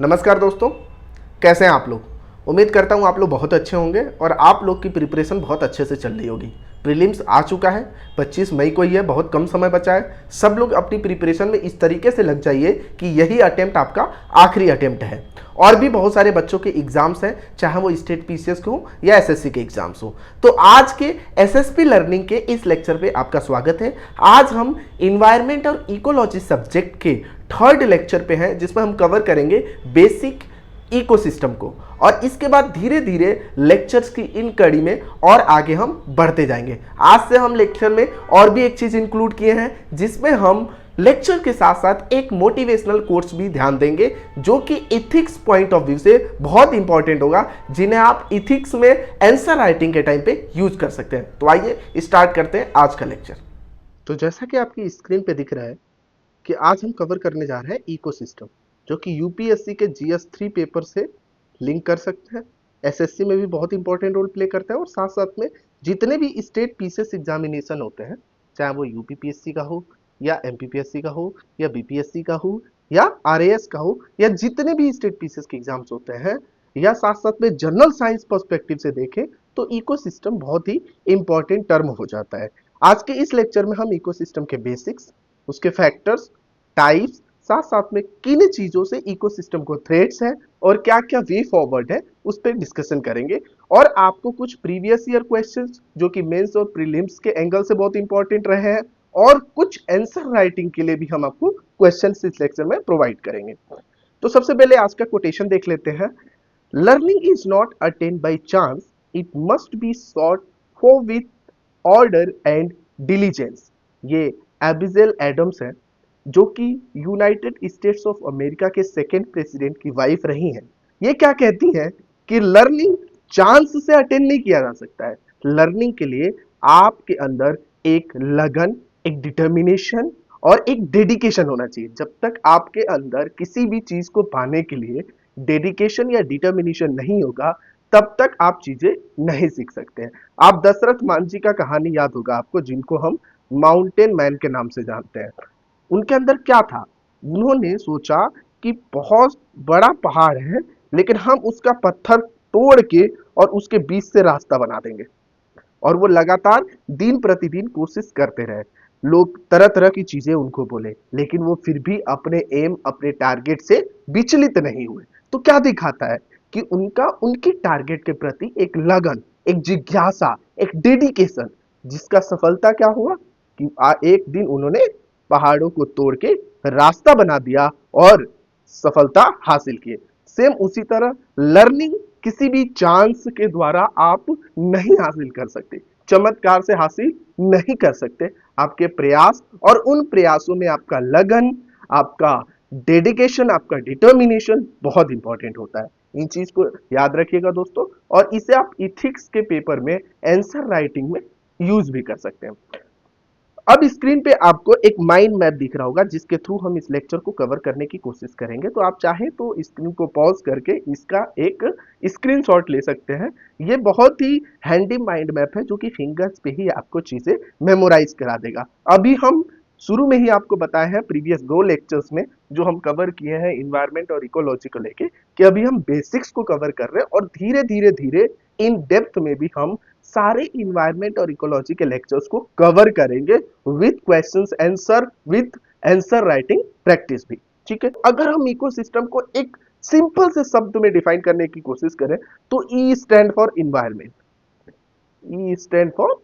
नमस्कार दोस्तों, कैसे हैं आप लोग। उम्मीद करता हूं आप लोग बहुत अच्छे होंगे और आप लोग की प्रिपरेशन बहुत अच्छे से चल रही होगी। प्रीलिम्स आ चुका है, 25 मई को ही है, बहुत कम समय बचा है। सब लोग अपनी प्रिपरेशन में इस तरीके से लग जाइए कि यही अटेम्प्ट आपका आखिरी अटेम्प्ट है। और भी बहुत सारे बच्चों के एग्जाम्स हैं, चाहे वो स्टेट पीसीएस के हो या एसएससी के एग्जाम्स हो। तो आज के एसएसपी लर्निंग के इस लेक्चर पे आपका स्वागत है। आज हम इन्वायरमेंट और इकोलॉजी सब्जेक्ट के थर्ड लेक्चर पे हैं, जिसमें हम कवर करेंगे बेसिक इकोसिस्टम को, और इसके बाद धीरे धीरे लेक्चर्स की इन कड़ी में और आगे हम बढ़ते जाएंगे। आज से हम लेक्चर में और भी एक चीज इंक्लूड किए हैं, जिसमें हम लेक्चर के साथ साथ एक मोटिवेशनल कोर्स भी ध्यान देंगे, जो कि इथिक्स पॉइंट ऑफ व्यू से बहुत इंपॉर्टेंट होगा, जिन्हें आप इथिक्स में आंसर राइटिंग के टाइम पे यूज कर सकते हैं। तो आइए स्टार्ट करते हैं आज का लेक्चर। तो जैसा कि आपकी स्क्रीन पे दिख रहा है कि आज हम कवर करने जा रहे हैं इकोसिस्टम, जो कि यूपीएससी के जीएस 3 पेपर से लिंक कर सकते हैं, एसएससी में भी बहुत इंपॉर्टेंट रोल प्ले करता है, और साथ साथ में जितने भी स्टेट पीसीएस एग्जामिनेशन होते हैं, चाहे वो यूपीपीएससी का हो या एमपीपीएससी का हो या बीपीएससी का हो या आरएएस का हो, या जितने भी स्टेट पीसीएस के एग्जाम्स होते हैं, या साथ साथ में जनरल साइंस पर्सपेक्टिव से देखें तो इकोसिस्टम बहुत ही इंपॉर्टेंट टर्म हो जाता है। आज के इस लेक्चर में हम इकोसिस्टम के बेसिक्स, उसके फैक्टर्स, टाइप्स, साथ साथ में किन चीजों से इकोसिस्टम को थ्रेट्स है और क्या क्या वे फॉरवर्ड है, उस पर डिस्कशन करेंगे। और आपको कुछ प्रीवियस ईयर क्वेश्चंस जो कि मेंस और प्रीलिम्स के एंगल से बहुत इंपॉर्टेंट रहे हैं, और कुछ आंसर राइटिंग के लिए भी हम आपको क्वेश्चंस इस लेक्चर में प्रोवाइड करेंगे। तो सबसे पहले आज का कोटेशन देख लेते हैं। Learning is not attend by chance, it must be sought for with order and diligence. ये एबिजेल एडम्स है, जो कि यूनाइटेड स्टेट्स ऑफ अमेरिका के सेकेंड प्रेसिडेंट की वाइफ रही हैं। ये क्या कहती हैं कि लर्निंग चांस से अटेंड नहीं किया जा सकता है। लर्निंग के लिए आपके अंदर एक लगन, एक डिटर्मिनेशन और एक डेडिकेशन होना चाहिए। जब तक आपके अंदर किसी भी चीज को पाने के लिए डेडिकेशन या डिटर्मिनेशन नहीं होगा, तब तक आप चीजें नहीं सीख सकते हैं। आप दशरथ मान जी का कहानी याद होगा आपको, जिनको हम माउंटेन मैन के नाम से जानते हैं। उनके अंदर क्या था? उन्होंने सोचा कि बहुत बड़ा पहाड़ है, लेकिन हम उसका पत्थर तोड़ के और उसके बीच से रास्ता बना देंगे। और वो लगातार दिन प्रतिदिन कोशिश करते रहे। लोग तरह तरह की चीजें उनको बोले, लेकिन वो फिर भी अपने एम, अपने टारगेट से विचलित नहीं हुए। तो क्या दिखाता है कि उनका उनके टारगेट के प्रति एक लगन, एक जिज्ञासा, एक डेडिकेशन, जिसका सफलता क्या हुआ कि एक दिन उन्होंने पहाड़ों को तोड़ के रास्ता बना दिया और सफलता हासिल किए। सेम उसी तरह लर्निंग किसी भी चांस के द्वारा आप नहीं हासिल कर सकते, चमत्कार से हासिल नहीं कर सकते। आपके प्रयास और उन प्रयासों में आपका लगन, आपका डेडिकेशन, आपका डिटर्मिनेशन बहुत इंपॉर्टेंट होता है। इन चीज को याद रखिएगा दोस्तों, और इसे आप इथिक्स के पेपर में आंसर राइटिंग में यूज भी कर सकते हैं। अब स्क्रीन पे आपको एक माइंड मैप दिख रहा होगा, जिसके थ्रू हम इस लेक्चर को कवर करने की कोशिश करेंगे। तो आप चाहें तो स्क्रीन को पॉज करके इसका एक स्क्रीनशॉट ले सकते हैं। ये बहुत ही हैंडी माइंड मैप है, जो कि फिंगर्स पे ही आपको चीजें मेमोराइज करा देगा। अभी हम शुरू में ही आपको बताए हैं प्रीवियस 2 लेक्चर्स में, जो हम कवर किए हैं इन्वायरमेंट और इकोलॉजी को लेके, कि अभी हम बेसिक्स को कवर कर रहे हैं, और धीरे धीरे धीरे इन डेप्थ में भी हम सारे इन्वायरमेंट और इकोलॉजी के लेक्चर्स को कवर करेंगे with questions answer, with answer writing practice भी। ठीक है, अगर हम इकोसिस्टम को एक सिंपल से शब्द में डिफाइन करने की कोशिश करें, तो E stand for environment, E stand for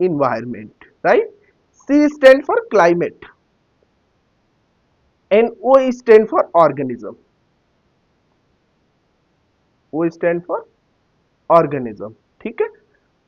environment, right. C stand for climate, and O stand for organism, O stand for organism. ठीक है,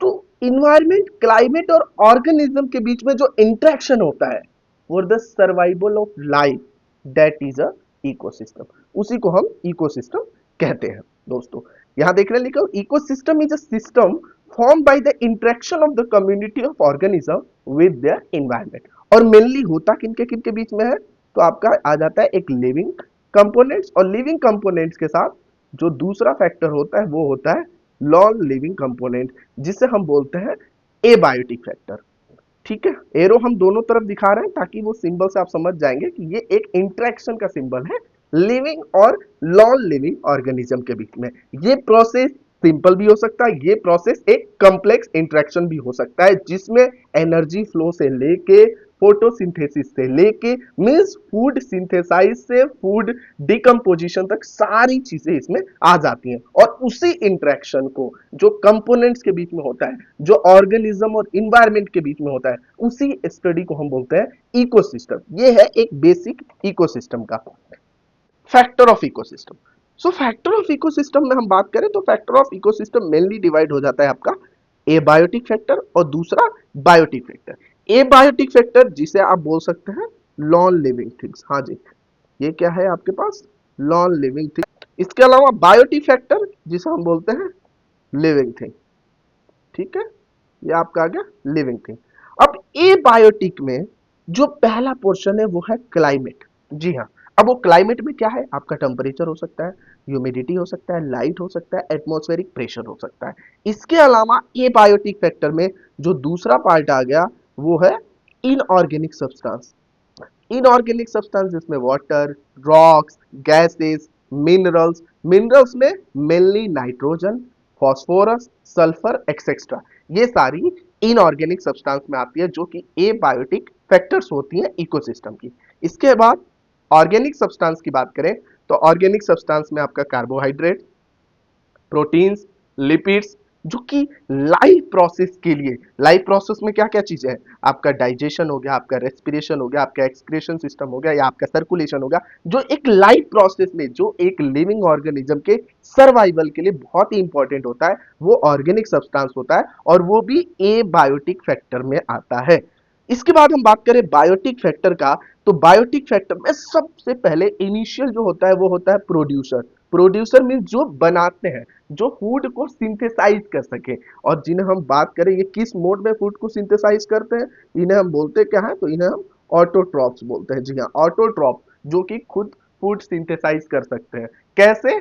तो इन्वायरमेंट, क्लाइमेट और ऑर्गेनिज्म के बीच में जो इंटरेक्शन होता है, वो the survival of life, that is a ecosystem. उसी को हम इकोसिस्टम कहते हैं दोस्तों। यहां देखने लिखा, ecosystem is a system form by the interaction of the community of organism with their environment. और मेनली होता किनके किनके बीच में है? तो आपका आ जाता है एक लिविंग कंपोनेंट्स, और लिविंग कंपोनेंट्स के साथ जो दूसरा फैक्टर होता है वो होता है नॉन लिविंग कंपोनेंट, जिसे हम बोलते हैं एबायोटिक फैक्टर। ठीक है, एरो हम दोनों तरफ दिखा रहे हैं ताकि वो सिंबल से आप समझ जाएंगे कि ये एक इंटरेक्शन का सिंबल है, लिविंग और नॉन लिविंग ऑर्गेनिज्म के बीच में। ये प्रोसेस सिंपल भी हो सकता है, ये प्रोसेस एक कॉम्प्लेक्स इंटरेक्शन भी हो सकता है, जिसमें एनर्जी फ्लो से लेके फोटोसिंथेसिस से लेके मींस फूड सिंथेसाइज से फूड डिकम्पोजिशन तक सारी चीजें इसमें आ जाती हैं। और उसी इंटरेक्शन को जो कंपोनेंट्स के बीच में होता है, जो ऑर्गेनिज्म और इन्वायरमेंट के बीच में होता है, उसी स्टडी को हम बोलते हैं इकोसिस्टम। ये है एक बेसिक इकोसिस्टम का factor of ecosystem. So factor of ecosystem में हम बात करें तो factor of ecosystem mainly divide हो जाता है आपका एबायोटिक फैक्टर और दूसरा बायोटिक फैक्टर। एबायोटिक फैक्टर जिसे आप बोल सकते हैं नॉन लिविंग थिंग्स, हाँ जी, ये क्या है आपके पास नॉन लिविंग थिंग। इसके अलावा बायोटिक फैक्टर जिसे हम बोलते हैं लिविंग थिंग, ठीक है, ये आपका आ गया लिविंग थिंग। अब एबायोटिक में जो पहला पोर्शन है वो है क्लाइमेट। जी हाँ, अब वो क्लाइमेट में क्या है, आपका टेम्परेचर हो सकता है, ह्यूमिडिटी हो सकता है, लाइट हो सकता है, एटमॉस्फेरिक प्रेशर हो सकता है। इसके अलावा एबायोटिक फैक्टर में जो दूसरा पार्ट आ गया वो है इनऑर्गेनिक सब्सटेंस। इनऑर्गेनिक सब्सटेंस जिसमें water, rocks, gases, minerals, minerals में mainly nitrogen, phosphorus, sulphur etcetera, ये सारी इनऑर्गेनिक सब्सटेंस में आती है जो कि एबायोटिक फैक्टर्स होती हैं इकोसिस्टम की। इसके बाद ऑर्गेनिक सब्सटेंस की बात करें तो ऑर्गेनिक सब्सटेंस में आपका कार्बोहाइड्रेट, प्रोटीन्स, लिपिड्स, जो कि लाइफ प्रोसेस के लिए, लाइफ प्रोसेस में क्या क्या चीजें हैं, आपका डाइजेशन हो गया, आपका रेस्पिरेशन हो गया, आपका एक्सक्रीशन सिस्टम हो गया या आपका सर्कुलेशन हो गया, जो एक लाइफ प्रोसेस में जो एक लिविंग ऑर्गेनिज्म के सर्वाइवल के लिए बहुत ही इंपॉर्टेंट होता है, वो ऑर्गेनिक सब्सटेंस होता है और वो भी एबायोटिक फैक्टर में आता है। इसके बाद हम बात करें बायोटिक फैक्टर का, तो बायोटिक फैक्टर में सबसे पहले इनिशियल जो होता है वो होता है प्रोड्यूसर। प्रोड्यूसर मीन जो बनाते हैं, जो फूड को सिंथेसाइज कर सके। और जिन्हें हम बात करें ये किस मोड में फूड को सिंथेसाइज करते हैं, इन्हें हम बोलते क्या है, तो इन्हें हम ऑटोट्रॉप्स बोलते हैं। जी हाँ, ऑटोट्रॉप, जो कि खुद फूड सिंथेसाइज कर सकते हैं। कैसे?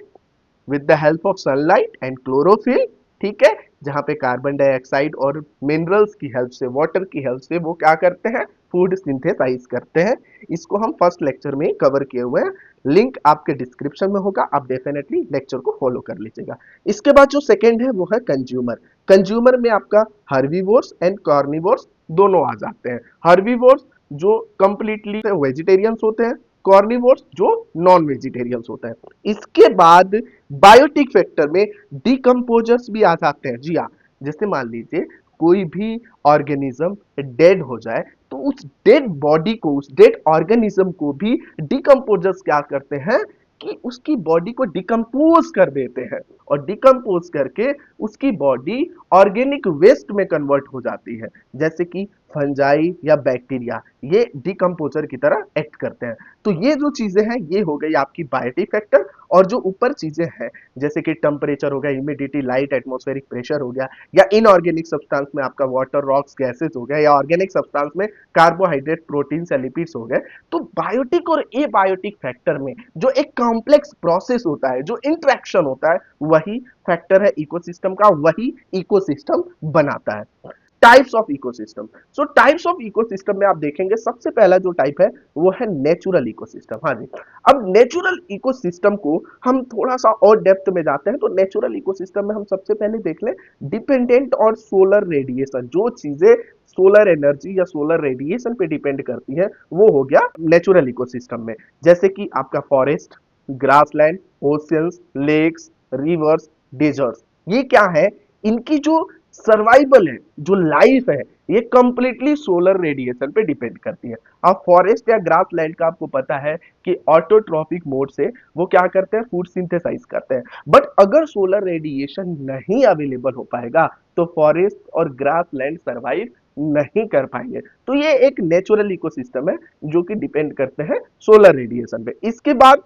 With the help of sunlight and chlorophyll, ठीक है, जहां पे कार्बन डाइऑक्साइड और मिनरल्स की हेल्प से, वाटर की हेल्प से वो क्या करते हैं, फूड सिंथेसाइज करते हैं। इसको हम फर्स्ट लेक्चर में कवर किए हुए हैं, लिंक आपके डिस्क्रिप्शन में होगा, आप डेफिनेटली लेक्चर को फॉलो कर लीजिएगा। इसके बाद जो सेकंड है वो है कंज्यूमर। कंज्यूमर में आपका हर्बीवोर्स एंड कार्निवोर्स दोनों आ जाते हैं। हर्बीवोर्स जो कंप्लीटली वेजिटेरियंस होते हैं, कार्निवोर्स जो नॉन वेजिटेरियंस होते हैं। इसके बाद बायोटिक फैक्टर में डिकम्पोजर्स भी आ जाते हैं। जी हाँ, जैसे मान लीजिए कोई भी ऑर्गेनिज्म डेड हो जाए तो उस डेड बॉडी को, उस डेड ऑर्गेनिज्म को भी डिकम्पोजर्स क्या करते हैं कि उसकी बॉडी को डिकम्पोज कर देते हैं और डिकम्पोज करके उसकी बॉडी ऑर्गेनिक वेस्ट में कन्वर्ट हो जाती है। जैसे कि फंजाई या बैक्टीरिया, ये डिकम्पोजर की तरह एक्ट करते हैं। तो ये जो चीजें हैं ये हो गई आपकी बायोटिक फैक्टर। और जो ऊपर चीजें हैं जैसे कि टेम्परेचर हो गया, ह्यूमिडिटी, लाइट, एटमॉस्फेरिक प्रेशर हो गया, या इनऑर्गेनिक सब्सटेंस में आपका वाटर, रॉक्स, गैसेस हो गया, या ऑर्गेनिक सब्सटेंस में कार्बोहाइड्रेट, प्रोटीन्स या लिपिड्स हो गए। तो बायोटिक और एबायोटिक फैक्टर में जो एक कॉम्प्लेक्स प्रोसेस होता है, जो इंटरेक्शन होता है, वही फैक्टर है इकोसिस्टम का, वही इकोसिस्टम बनाता है। Types of ecosystem. So types of ecosystem में आप देखेंगे सबसे पहला जो टाइप है वो है नेचुरल इकोसिस्टम। हाँ जी, अब नेचुरल इकोसिस्टम को हम थोड़ा सा और डेप्थ में जाते हैं। तो नेचुरल इकोसिस्टम में हम सबसे पहले देख लें डिपेंडेंट और सोलर रेडिएशन, जो चीजें सोलर एनर्जी या सोलर रेडिएशन पे डिपेंड करती हैं, वो हो गया नेचुरल इकोसिस्टम में। जैसे कि आपका forest, grassland, oceans, lakes, rivers, deserts, ये क्या है, इनकी जो सर्वाइवल है, जो लाइफ है, ये कंप्लीटली सोलर रेडिएशन पे डिपेंड करती है। अब फॉरेस्ट या ग्रासलैंड का आपको पता है कि ऑटोट्रॉपिक मोड से वो क्या करते हैं, फूड सिंथेसाइज करते हैं। बट अगर सोलर रेडिएशन नहीं अवेलेबल हो पाएगा तो फॉरेस्ट और ग्रासलैंड सर्वाइव नहीं कर पाएंगे। तो ये एक नेचुरल इकोसिस्टम है जो कि डिपेंड करते हैं सोलर रेडिएशन पे। इसके बाद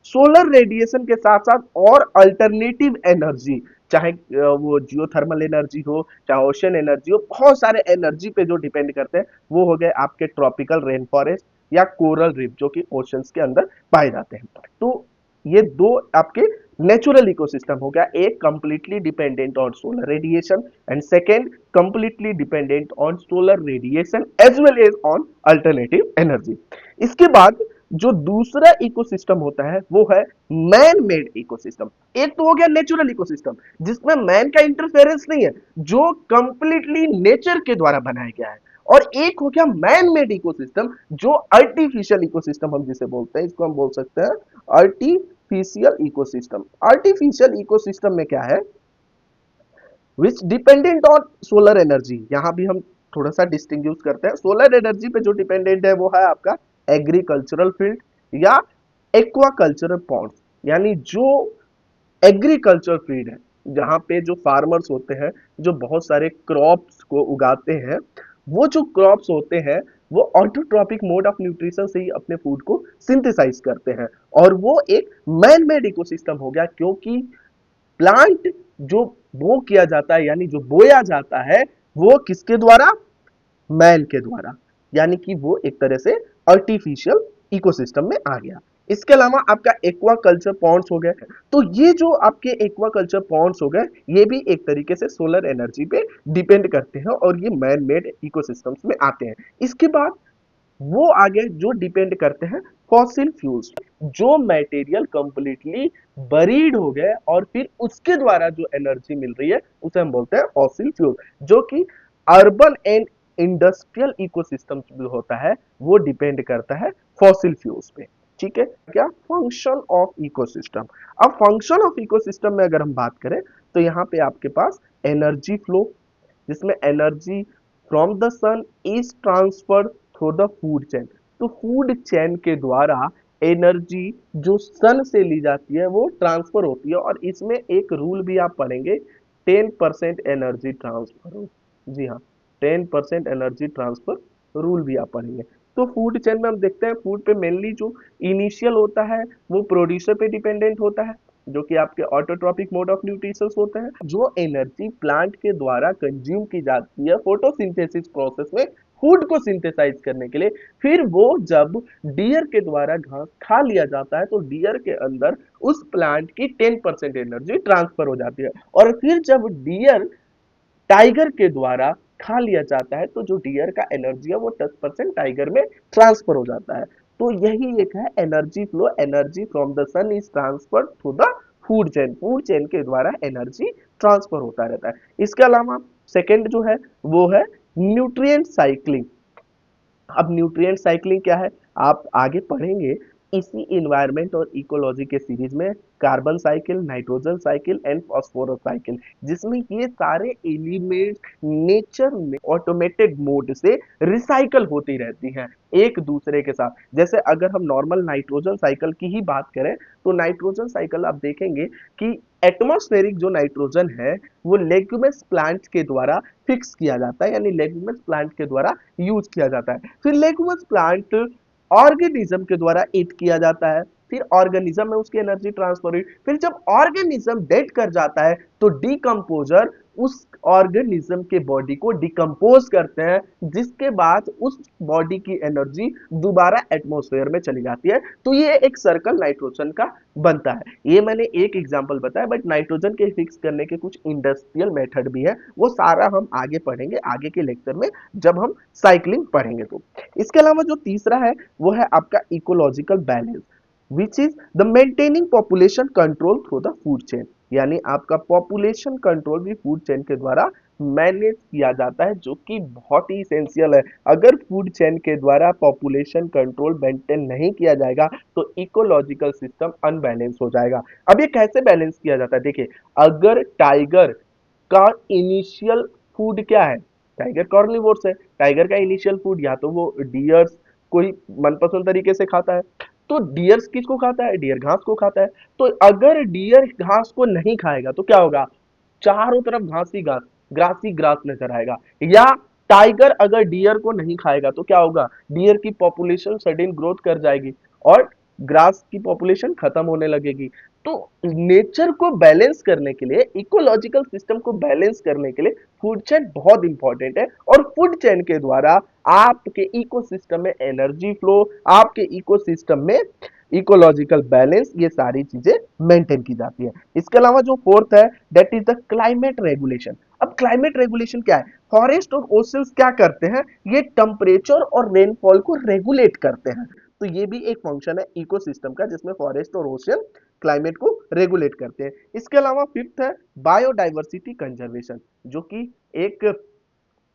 सोलर रेडिएशन के साथ साथ और अल्टरनेटिव एनर्जी, चाहे वो जियोथर्मल एनर्जी हो, चाहे ओशन एनर्जी हो, बहुत सारे एनर्जी पे जो डिपेंड करते हैं वो हो गए आपके ट्रॉपिकल रेन फॉरेस्ट या कोरल रीफ, जो कि ओशंस के अंदर पाए जाते हैं। तो ये दो आपके नेचुरल इकोसिस्टम हो गया, एक completely dependent on solar radiation and second completely dependent on solar radiation as well as on alternative energy. इसके बाद जो दूसरा इकोसिस्टम होता है वो है मैन मेड इकोसिस्टम। एक तो हो गया नेचुरल इकोसिस्टम जिसमें मैन का इंटरफेरेंस नहीं है, जो कंप्लीटली नेचर के द्वारा बनाया गया है, और एक हो गया मैन मेड इकोसिस्टम जो आर्टिफिशियल इकोसिस्टम हम जिसे बोलते हैं, इसको हम बोल सकते हैं आर्टिफिशियल इकोसिस्टम। आर्टिफिशियल इकोसिस्टम में क्या है, विच डिपेंडेंट ऑन सोलर एनर्जी। यहां भी हम थोड़ा सा डिस्टिंग्विश करते हैं, सोलर एनर्जी पे जो डिपेंडेंट है वो है आपका एग्रीकल्चरल फील्ड या एक्वाकल्चरल पॉन्ड्स, यानी जो एग्रीकल्चर फील्ड है जहां पे जो फार्मर्स होते हैं जो बहुत सारे क्रॉप्स को उगाते हैं, वो जो क्रॉप्स होते हैं वो ऑटोट्रॉपिक मोड ऑफ न्यूट्रिशन से ही अपने फूड को सिंथेसाइज करते हैं, और वो एक मैन मेड इकोसिस्टम हो गया, क्योंकि प्लांट जो बो किया जाता है यानी जो बोया जाता है वो किसके द्वारा, मैन के द्वारा, यानी कि वो एक तरह से आर्टिफिशियल इकोसिस्टम में आ गया। इसके अलावा आपका एक्वाकल्चर पॉन्ड्स हो गए, तो ये जो आपके एक्वाकल्चर पॉन्ड्स हो गए ये भी एक तरीके से सोलर एनर्जी पे डिपेंड करते हैं और ये मैन मेड इकोसिस्टम्स में आते हैं। इसके बाद वो आगे जो डिपेंड करते हैं फॉसिल फ्यूल्स, जो मटेरियल कंप्लीटली बरीड हो गए और फिर उसके द्वारा जो एनर्जी मिल रही है उसे हम बोलते हैं फॉसिल फ्यूल, जो कि अर्बन एंड इंडस्ट्रियल इकोसिस्टम जो होता है वो डिपेंड करता है फॉसिल फ्यूल्स पे। ठीक है, क्या फंक्शन ऑफ इकोसिस्टम। अब फंक्शन ऑफ इकोसिस्टम में अगर हम बात करें तो यहाँ पे आपके पास एनर्जी फ्लो, जिसमें energy from the sun is transferred through the food chain. तो फूड चेन के द्वारा एनर्जी जो सन से ली जाती है वो ट्रांसफर होती है, और इसमें एक रूल भी आप पढ़ेंगे, 10% एनर्जी ट्रांसफर। जी हाँ, 10% एनर्जी ट्रांसफर रूल भी आप पढ़ेंगे। तो फूड चेन में हम देखते हैं फूड पे मेनली जो इनिशियल होता है वो प्रोड्यूसर पे डिपेंडेंट होता है, जो कि आपके ऑटोट्रॉपिक मोड ऑफ न्यूट्रिशन होते हैं। जो एनर्जी प्लांट के द्वारा कंज्यूम की जाती है फोटोसिंथेसिस प्रोसेस में फूड को सिंथेसाइज करने के लिए, फिर वो जब डियर के द्वारा घास खा लिया जाता है तो डियर के अंदर उस प्लांट की 10% एनर्जी ट्रांसफर हो जाती है, और फिर जब डियर टाइगर के द्वारा खा लिया जाता है तो जो डियर का एनर्जी है वो 10% टाइगर में ट्रांसफर हो जाता है। तो यही एक है energy flow, energy from the sun is transfer through the food chain, food chain के द्वारा एनर्जी ट्रांसफर होता रहता है। इसके अलावा सेकेंड जो है वो है न्यूट्रिएंट साइक्लिंग। अब न्यूट्रिएंट साइक्लिंग क्या है आप आगे पढ़ेंगे इसी इन्वायरमेंट और इकोलॉजी के सीरीज में, carbon cycle, nitrogen cycle and phosphorus cycle, जिसमें ये सारे एलिमेंट नेचर में ऑटोमेटेड मोड से रिसाइकल होती रहती हैं एक दूसरे के साथ। जैसे अगर हम नॉर्मल नाइट्रोजन साइकिल की ही बात करें तो नाइट्रोजन साइकिल आप देखेंगे कि एटमॉस्फेरिक जो नाइट्रोजन है वो लेग्यूमिनस प्लांट के द्वारा फिक्स किया जाता है, यानी लेग्यूमिनस प्लांट के द्वारा यूज किया जाता है। फिर लेग्यूमिनस प्लांट ऑर्गेनिज्म के द्वारा ईट किया जाता है, फिर ऑर्गेनिज्म में उसकी एनर्जी ट्रांसफर हुई, फिर जब ऑर्गेनिज्म डेड कर जाता है तो डिकम्पोजर उस ऑर्गेनिज्म के बॉडी को डिकम्पोज करते हैं, जिसके बाद उस बॉडी की एनर्जी दोबारा एटमॉस्फेयर में चली जाती है। तो ये एक सर्कल नाइट्रोजन का बनता है। ये मैंने एक एग्जांपल बताया, बट नाइट्रोजन के फिक्स करने के कुछ इंडस्ट्रियल मेथड भी है, वो सारा हम आगे पढ़ेंगे आगे के लेक्चर में जब हम साइक्लिंग पढ़ेंगे तो। इसके अलावा जो तीसरा है वो है आपका ecological balance, which is the maintaining population control through the food chain, यानी आपका पॉपुलेशन कंट्रोल भी फूड चेन के द्वारा मैनेज किया जाता है, जो कि बहुत ही इसेंशियल है। अगर फूड चेन के द्वारा पॉपुलेशन कंट्रोल मेंटेन नहीं किया जाएगा तो इकोलॉजिकल सिस्टम अनबैलेंस हो जाएगा। अब ये कैसे बैलेंस किया जाता है, देखिए अगर टाइगर का इनिशियल फूड क्या है, टाइगर कार्निवोर्स है, टाइगर का इनिशियल फूड या तो वो डियर्स कोई मनपसंद तरीके से खाता है, तो डियर्स किसको खाता है, डियर घास को खाता है। तो अगर डियर घास को नहीं खाएगा तो क्या होगा, चारों तरफ घास ही घास, ग्रास ही ग्रास नजर आएगा। या टाइगर अगर डियर को नहीं खाएगा तो क्या होगा, डियर की पॉपुलेशन सडन ग्रोथ कर जाएगी और ग्रास की पॉपुलेशन खत्म होने लगेगी। तो नेचर को बैलेंस करने के लिए, इकोलॉजिकल सिस्टम को बैलेंस करने के लिए फूड चेन बहुत इंपॉर्टेंट है, और फूड चेन के द्वारा आपके इकोसिस्टम में एनर्जी फ्लो, आपके इकोसिस्टम में इकोलॉजिकल बैलेंस, ये सारी चीजें मेंटेन की जाती है। इसके अलावा जो फोर्थ है that is the climate regulation. अब क्लाइमेट रेगुलेशन क्या है, फॉरेस्ट और ओशंस क्या करते हैं, ये टेम्परेचर और रेनफॉल को रेगुलेट करते हैं। तो ये भी एक फंक्शन है इकोसिस्टम का, जिसमें फॉरेस्ट और ओशियन क्लाइमेट को रेगुलेट करते हैं। इसके अलावा फिफ्थ है बायोडाइवर्सिटी कंजर्वेशन, जो कि एक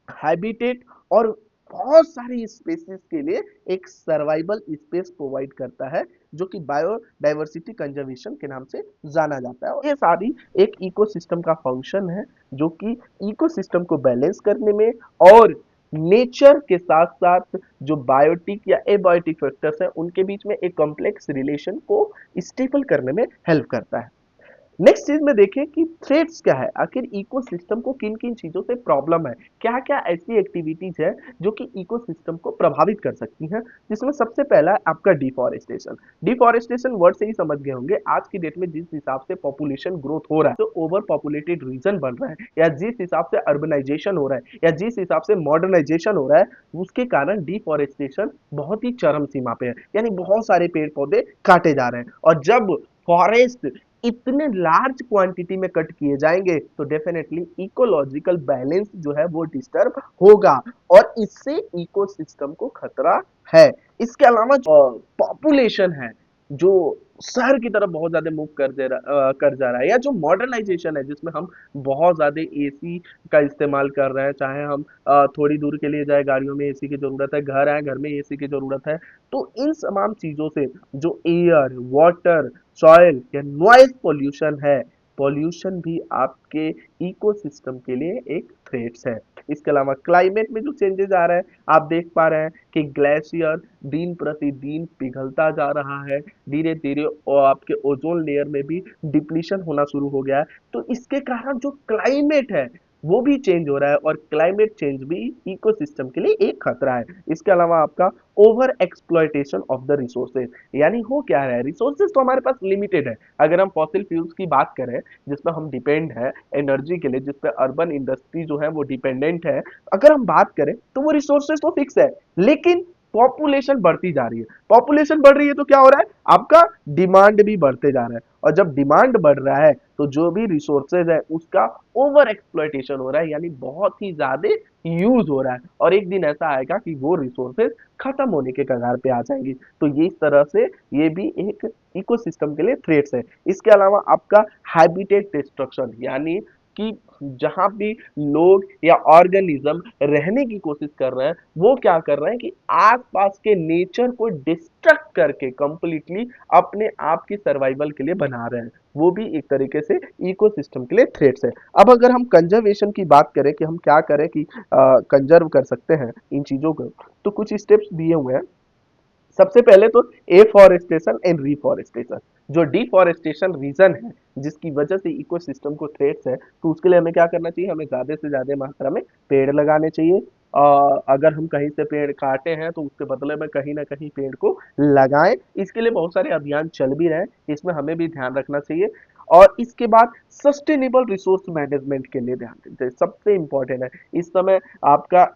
हैबिटेट और बहुत सारी स्पेसीज के लिए एक सर्वाइवल स्पेस प्रोवाइड करता है, जो कि बायोडाइवर्सिटी कंजर्वेशन के नाम से जाना जाता है। और ये सारी एक इकोसिस्टम का फंक्शन है, जो कि इकोसिस्टम को बैलेंस करने में और नेचर के साथ साथ जो बायोटिक या एबायोटिक फैक्टर्स हैं उनके बीच में एक कॉम्प्लेक्स रिलेशन को स्टेबल करने में हेल्प करता है। नेक्स्ट चीज में देखें कि थ्रेट्स क्या है, आखिर इकोसिस्टम को किन किन चीजों से प्रॉब्लम है, क्या क्या ऐसी एक्टिविटीज है जो कि इकोसिस्टम को प्रभावित कर सकती हैं। जिसमें सबसे पहला है आपका डिफॉरेस्टेशन। डिफॉरेस्टेशन वर्ड से ही समझ गए होंगे, आज की डेट में जिस हिसाब से पॉपुलेशन ग्रोथ हो रहा है, तो ओवर पॉपुलेटेड रीजन बन रहा है, या जिस हिसाब से अर्बनाइजेशन हो रहा है, या जिस हिसाब से मॉडर्नाइजेशन हो रहा है, उसके कारण डिफॉरेस्टेशन बहुत ही चरम सीमा पे है, यानी बहुत सारे पेड़ पौधे काटे जा रहे हैं। और जब फॉरेस्ट इतने लार्ज क्वांटिटी में कट किए जाएंगे तो डेफिनेटली इकोलॉजिकल बैलेंस जो है वो डिस्टर्ब होगा, और इससे इकोसिस्टम को खतरा है। इसके अलावा जो पॉपुलेशन है, जो शहर की तरफ बहुत ज्यादा मूव कर जा रहा है, या जो मॉडर्नाइजेशन है जिसमें हम बहुत ज्यादा एसी का इस्तेमाल कर रहे हैं, चाहे हम थोड़ी दूर के लिए जाए गाड़ियों में एसी की जरूरत है, घर आए घर में एसी की जरूरत है, तो इन तमाम चीजों से जो एयर, वाटर, सॉइल या नॉइज पोल्यूशन है, पोल्यूशन भी आपके इकोसिस्टम के लिए एक थ्रेट्स है। इसके अलावा क्लाइमेट में जो चेंजेस आ रहे हैं, आप देख पा रहे हैं कि ग्लेशियर दिन प्रतिदिन पिघलता जा रहा है, धीरे धीरे और आपके ओजोन लेयर में भी डिप्लीशन होना शुरू हो गया है। तो इसके कारण जो क्लाइमेट है वो भी चेंज हो रहा है, और क्लाइमेट चेंज भी इकोसिस्टम के लिए एक खतरा है। इसके अलावा आपका over exploitation of the resources, यानी हो क्या है, रिसोर्सेज तो हमारे पास लिमिटेड है। अगर हम फॉसिल फ्यूल्स की बात करें जिस पर हम डिपेंड है एनर्जी के लिए, जिस पे अर्बन इंडस्ट्री जो है वो डिपेंडेंट है, अगर हम बात करें तो वो रिसोर्सेज तो फिक्स है, लेकिन पॉपुलेशन बढ़ती जा रही है। पॉपुलेशन बढ़ रही है तो क्या हो रहा है, आपका डिमांड भी बढ़ते जा रहा है, और जब डिमांड बढ़ रहा है तो जो भी रिसोर्सेज है उसका ओवर एक्सप्लॉयटेशन हो रहा है, यानी बहुत ही ज्यादा यूज हो रहा है, और एक दिन ऐसा आएगा कि वो रिसोर्सेज खत्म होने के कगार पे आ जाएंगी। तो ये इस तरह से ये भी एक इकोसिस्टम के लिए थ्रेट्स है। इसके अलावा आपका हैबिटेट डिस्ट्रक्शन, यानी कि जहां भी लोग या ऑर्गेनिज्म रहने की कोशिश कर रहे हैं, वो क्या कर रहे हैं कि आसपास के नेचर को डिस्ट्रक्ट करके कंप्लीटली अपने आप की सर्वाइवल के लिए बना रहे हैं, वो भी एक तरीके से इकोसिस्टम के लिए थ्रेट्स है। अब अगर हम कंजर्वेशन की बात करें कि हम क्या करें कि कंजर्व कर सकते हैं इन चीजों को, तो कुछ स्टेप्स दिए हुए हैं। सबसे पहले तो एफॉरेस्टेशन एंड रिफॉरेस्टेशन। जो डिफॉरेस्टेशन रीजन है जिसकी वजह से इकोसिस्टम को थ्रेट्स है, तो उसके लिए हमें क्या करना चाहिए, हमें ज्यादा से ज्यादा मात्रा में पेड़ लगाने चाहिए। अगर हम कहीं से पेड़ काटे हैं तो उसके बदले में कहीं ना कहीं पेड़ को लगाएं। इसके लिए बहुत सारे अभियान चल भी रहे हैं, इसमें हमें भी ध्यान रखना चाहिए। और इसके बाद सस्टेनेबल रिसोर्स मैनेजमेंट के लिए ध्यान देते हैं, सबसे इंपॉर्टेंट है इस समय आपका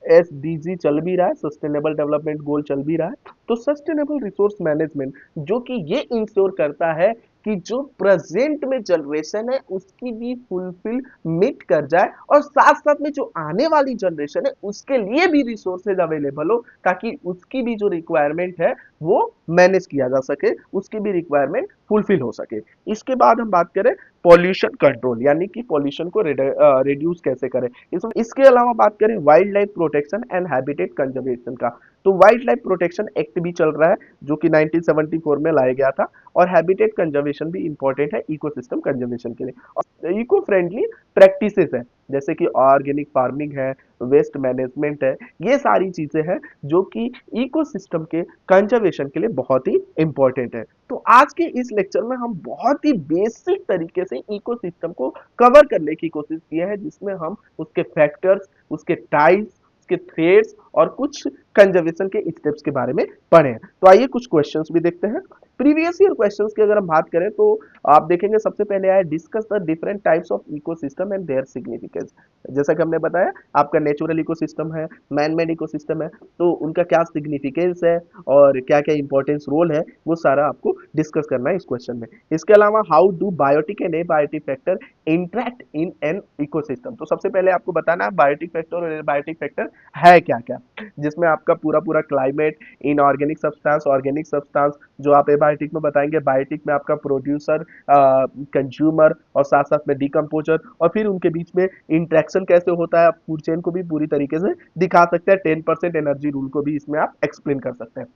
एसडीजी चल भी रहा है, सस्टेनेबल डेवलपमेंट गोल चल भी रहा है। तो सस्टेनेबल रिसोर्स मैनेजमेंट जो कि ये इंश्योर करता है कि जो प्रेजेंट में जनरेशन है उसकी भी फुलफिल मीट कर जाए, और साथ साथ में जो आने वाली जनरेशन है उसके लिए भी रिसोर्सेज अवेलेबल हो, ताकि उसकी भी जो रिक्वायरमेंट है वो मैनेज किया जा सके, उसकी भी रिक्वायरमेंट फुलफिल हो सके। इसके बाद हम बात करें पॉल्यूशन कंट्रोल, यानी कि पॉल्यूशन को रिड्यूस कैसे करें। इसके अलावा बात करें wild life protection and habitat conservation का, तो वाइल्ड लाइफ प्रोटेक्शन एक्ट भी चल रहा है जो कि 1974 में लाया गया था, और हैबिटेट कंजर्वेशन भी इंपॉर्टेंट है इकोसिस्टम कंजर्वेशन के लिए। और इको फ्रेंडली प्रैक्टिसेस है जैसे कि ऑर्गेनिक फार्मिंग है, वेस्ट मैनेजमेंट है, ये सारी चीजें हैं जो कि इकोसिस्टम के कंजर्वेशन के लिए बहुत ही इंपॉर्टेंट है। तो आज के इस लेक्चर में हम बहुत ही बेसिक तरीके से इकोसिस्टम को कवर करने की कोशिश की है, जिसमें हम उसके फैक्टर्स, उसके टाइप्स, उसके थ्रेड्स और कुछ कंजर्वेशन के स्टेप्स के बारे में पढ़े। तो आइए कुछ क्वेश्चंस भी देखते हैं। प्रीवियस ईयर क्वेश्चंस की अगर हम बात करें तो आप देखेंगे सबसे पहले आया discuss the different types of ecosystem and their significance. जैसा कि हमने बताया आपका नेचुरल इकोसिस्टम है, मैन मेड इकोसिस्टम है, तो उनका क्या सिग्निफिकेंस है और क्या क्या इंपॉर्टेंस रोल है वो सारा आपको डिस्कस करना है इस क्वेश्चन में। इसके अलावा how do biotic and abiotic factor interact in an ecosystem. तो सबसे पहले आपको बताना है बायोटिक फैक्टर और एबायोटिक फैक्टर है क्या क्या, जिसमें आपका पूरा पूरा climate, inorganic substance, organic substance, जो आप एबायोटिक में बताएंगे, बायोटिक में आपका प्रोड्यूसर, कंज्यूमर और साथ साथ में डिकम्पोजर, और फिर उनके बीच में इंट्रैक्शन कैसे होता है आप फूड चेन को भी पूरी तरीके से दिखा सकते हैं। 10% एनर्जी रूल को भी इसमें आप एक्सप्लेन कर सकते हैं।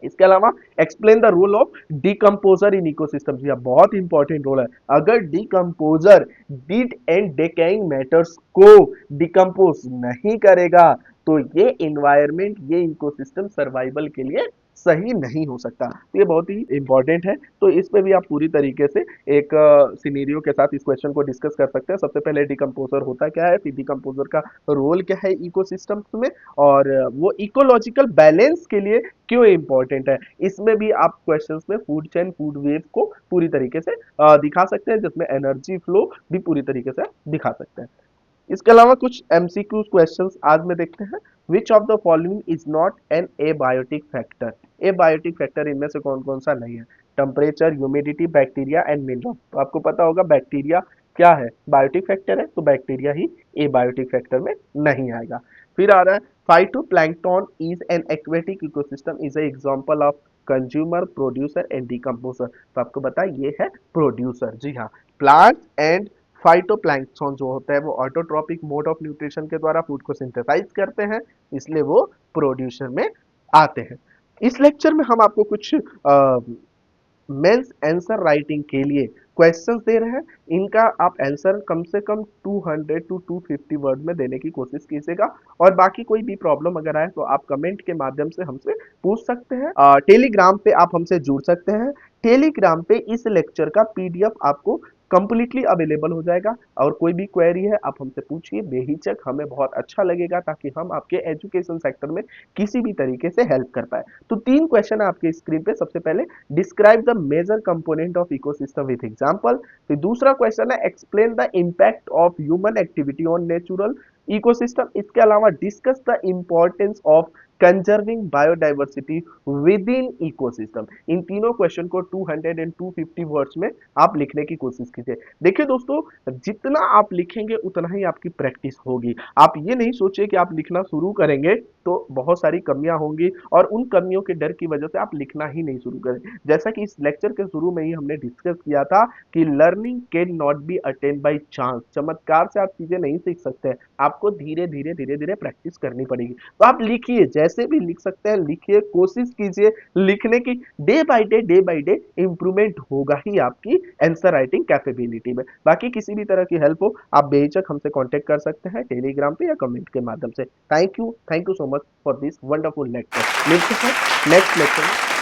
इसके अलावा explain the role of decomposer in ecosystem. जी हाँ, बहुत इंपॉर्टेंट रोल है। अगर decomposer dead and decaying matters को डिकम्पोज नहीं करेगा तो ये इन्वायरमेंट, ये इकोसिस्टम सर्वाइवल के लिए सही नहीं हो सकता। तो ये बहुत ही इंपॉर्टेंट है। तो इस पे भी आप पूरी तरीके से एक सिनेरियो के साथ इस क्वेश्चन को डिस्कस कर सकते हैं। सबसे पहले डिकम्पोजर होता क्या है, फिर डिकम्पोजर का रोल क्या है इकोसिस्टम्स में, और वो इकोलॉजिकल बैलेंस के लिए क्यों इंपॉर्टेंट है। इसमें भी आप क्वेश्चंस में फूड चेन, फूड वेव को पूरी तरीके से दिखा सकते हैं, जिसमें एनर्जी फ्लो भी पूरी तरीके से दिखा सकते हैं। इसके अलावा कुछ एमसीक्यू क्वेश्चंस आज में देखते हैं। Which of the following is not an abiotic factor. Abiotic factor इनमें से कौन कौन सा नहीं है। Temperature, humidity, bacteria and mineral. तो आपको पता होगा बैक्टीरिया क्या है, बायोटिक फैक्टर है, तो बैक्टीरिया ही एबायोटिक फैक्टर में नहीं आएगा। फिर आ रहा है phytoplankton is an aquatic ecosystem is a example of consumer, producer and decomposer. तो आपको पता है ये है प्रोड्यूसर। जी हाँ, प्लांट्स एंड फाइटोप्लैंक्टन जो होता है वो ऑटोट्रॉपिक मोड ऑफ न्यूट्रिशन के द्वारा फूड को सिंथेसाइज करते हैं, इसलिए वो प्रोड्यूसर में आते हैं। इस लेक्चर में हम आपको कुछ मेंस आंसर राइटिंग के लिए क्वेश्चंस दे रहे हैं। इनका आप आंसर कम से कम 200 टू 250 वर्ड में देने की कोशिश कीजिएगा, और बाकी कोई भी प्रॉब्लम अगर आए तो आप कमेंट के माध्यम से हमसे पूछ सकते हैं। टेलीग्राम पे आप हमसे जुड़ सकते हैं। टेलीग्राम पे इस लेक्चर का पीडीएफ आपको कंप्लीटली अवेलेबल हो जाएगा, और कोई भी क्वेरी है आप हमसे पूछिए बेहिचक, हमें बहुत अच्छा लगेगा ताकि हम आपके एजुकेशन सेक्टर में किसी भी तरीके से हेल्प कर पाए। तो 3 क्वेश्चन है आपके स्क्रीन पे। सबसे पहले describe the major component of ecosystem with example. फिर दूसरा क्वेश्चन है explain the impact of human activity on natural ecosystem. इसके अलावा discuss the importance of conserving biodiversity within ecosystem. इन तीनों क्वेश्चन को 200 एंड 250 वर्ड्स में आप लिखने की कोशिश कीजिए। देखिए दोस्तों, जितना आप लिखेंगे उतना ही आपकी प्रैक्टिस होगी। आप ये नहीं सोचिए कि आप लिखना शुरू करेंगे तो बहुत सारी कमियां होंगी, और उन कमियों के डर की वजह से आप लिखना ही नहीं शुरू करें। जैसा कि इस लेक्चर के शुरू में ही हमने डिस्कस किया था कि learning can not be attain by chance. चमत्कार से आप चीजें नहीं सीख सकते, आपको धीरे धीरे धीरे धीरे प्रैक्टिस करनी पड़ेगी। तो आप लिखिए, जैसे भी लिख सकते हैं लिखिए, कोशिश कीजिए लिखने की। डे बाय डे इंप्रूवमेंट होगा ही आपकी आंसर राइटिंग कैपेबिलिटी में। बाकी किसी भी तरह की हेल्प हो आप बेहिचक हमसे कांटेक्ट कर सकते हैं टेलीग्राम पे या कमेंट के माध्यम से। Thank you so much for this wonderful lecture. मिलते हैं नेक्स्ट लेक्चर में।